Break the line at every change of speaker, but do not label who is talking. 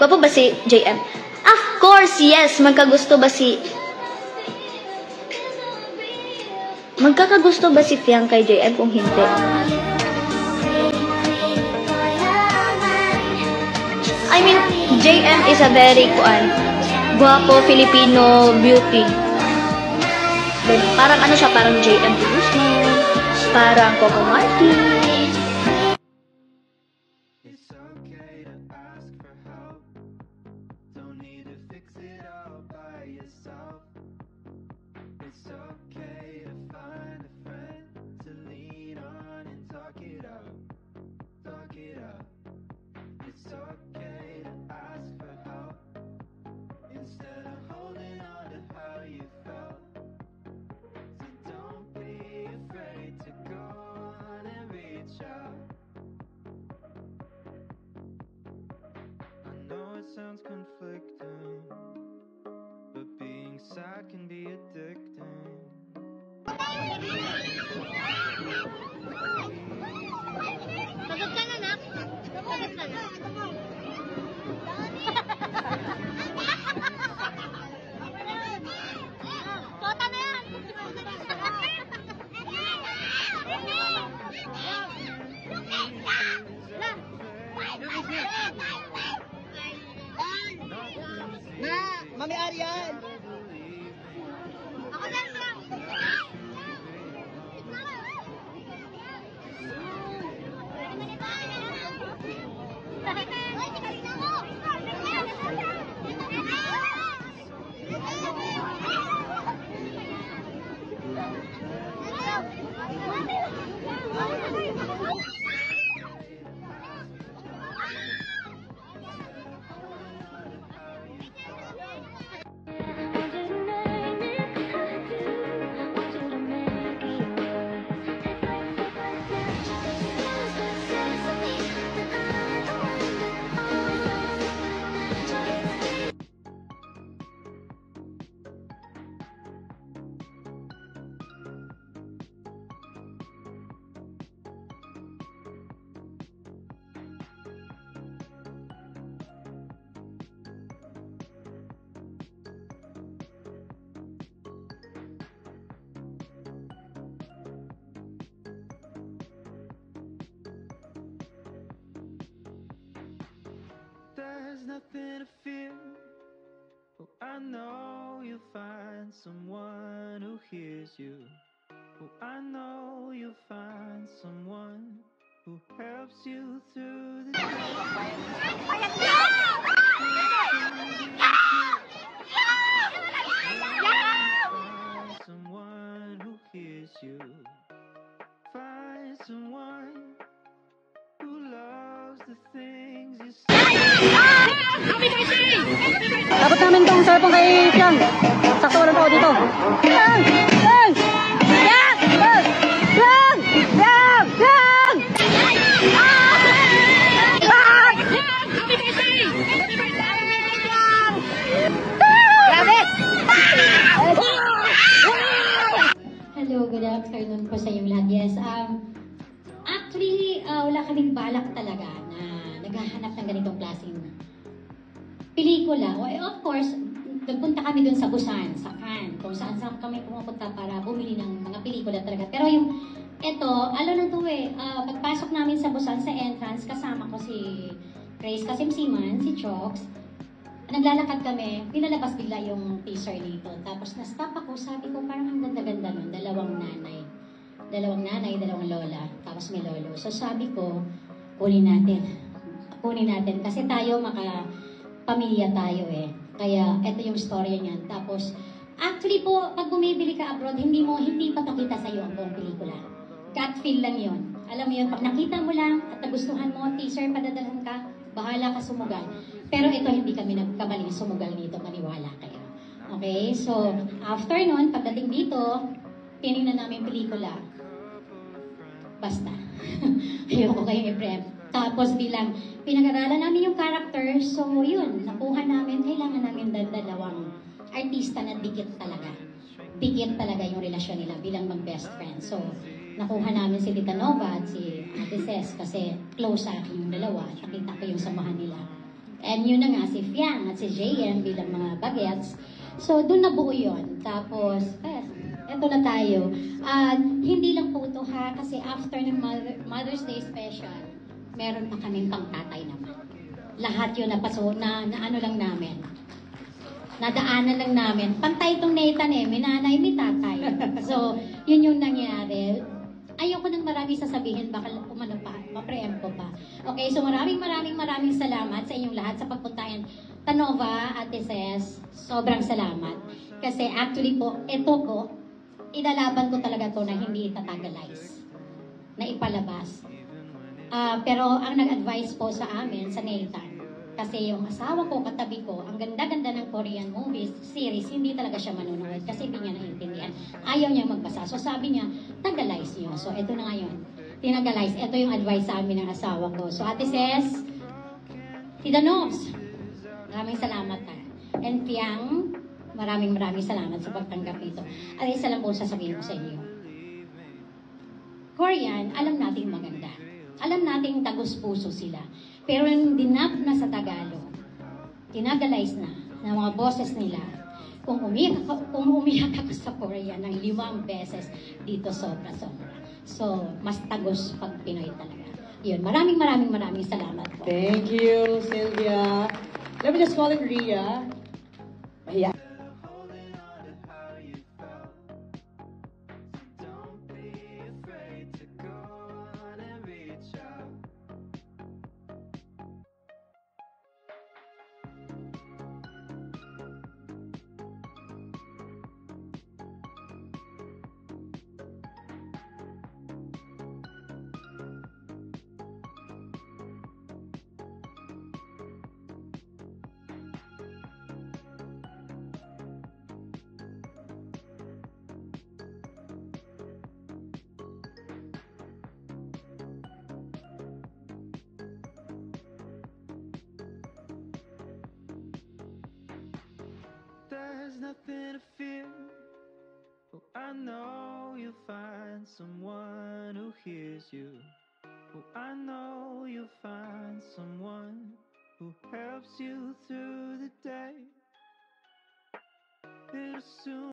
Gwapo ba si JM? Of course, yes. Magkakagusto ba si Fiang kay JM kung hindi? I mean, JM is a very guwapo Filipino beauty. Parang ano siya, parang JM Guzman, parang Coco Martin.
Sounds conflicting, but being sad can be addicting.
Sagot ka na, nak. Sagot ka na. Kota na yan.
Mami Arian!
Ako lang siya!
There's nothing to fear. Oh, I know you'll find someone who hears you. Oh, I know you'll find someone who helps you through the Find someone who hears you. Find someone who loves the things you say.
Dapat namin itong cellphone kay Fiang. Sakto walang tao dito. Fiang! Fiang! Fiang! Fiang! Fiang! Fiang! Fiang!
Hello, good afternoon po sa inyong lahat. Yes, actually, wala kaming balak talaga na naghahanap ng ganitong klaseng pelikula. Of course, nagpunta kami dun sa Busan, sa Cannes, kung saan kami pumupunta para bumili ng mga pelikula talaga. Pero yung, pagpasok namin sa Busan, sa entrance, kasama ko si Grace Kasimsiman, si Chox. Naglalakad kami, pinalabas bigla yung teaser nito. Tapos na-stop ako, sabi ko parang ang ganda-ganda nun, dalawang nanay, dalawang lola, tapos may lolo. So sabi ko, kunin natin kasi tayo pamilya tayo eh. Kaya ito yung storya niyan. Tapos actually po, pag bumibili ka abroad, hindi pa pakita sa iyo ang buong pelikula. Gut feel lang 'yon. Alam mo 'yon, pag nakita mo lang at nagustuhan mo, teaser padadalhan ka, bahala ka sumugal. Pero ito hindi kami nagkamaling sumugal dito, maniwala kayo. Okay? So, after nun, pagdating dito, tinignan namin pelikula. Basta. Ayoko kayong i-prep. Tapos bilang pinag-aralan namin yung character, so yun, nakuha namin, kailangan namin dalawang artista na dikit talaga. Dikit talaga yung relasyon nila bilang mag-best friend. So, nakuha namin si Tita Nova at si Ate Ces kasi close sa akin yung dalawa. Nakita ko yung samahan nila. And yun na nga si Fiang at si JM bilang mga bagets. So, doon nabuo yun. Tapos, eto na tayo. Hindi lang po ito ha, kasi after ng Mother's Day special, meron pa kaming pangtatay naman. Lahat yun na ano lang namin. Nadaanan lang namin. Pantay itong Nathan eh, may nanay, may tatay. So, yun yung nangyari. Ayoko nang marami sasabihin, baka umano pa, ma-preempt ko pa. Okay, so maraming salamat sa inyong lahat sa pagpuntahan. Tanova, Ate Ces, sobrang salamat. Kasi actually po, ito po, inalaban ko talaga to na hindi itatagalize, na ipalabas. Pero ang nag-advise po sa amin, sa Nathan, kasi yung asawa ko, katabi ko, ang ganda-ganda ng Korean movies, series, hindi talaga siya manunood kasi hindi niya naiintindihan. Ayaw niya magbasa. So sabi niya, tagalize niyo. So ito na ngayon. Tinagalize. Ito yung advice sa amin ng asawa ko. So Ate Ces, Tita Nobs, maraming salamat ha. And Piang, maraming salamat sa pagtanggap nito. At isa lang po sasabihin ko sa inyo. Korean, alam nating maganda. Alam nating tagus-puso sila. Pero yung dinap na sa Tagalog, tinagalize na ng mga boses nila. Kung umiyak ako sa Korean ng 5 beses, dito sobra-sobra. So, mas tagus pag Pinoy talaga. Yun, maraming salamat po.
Thank you, Sylvia. Let me just call it Rhea. Ayan.
Holding on to how you felt. Don't be afraid to go on and reach out. There's nothing to fear. Oh, I know you'll find someone who hears you. Oh, I know you'll find someone who helps you through the day. It'll soon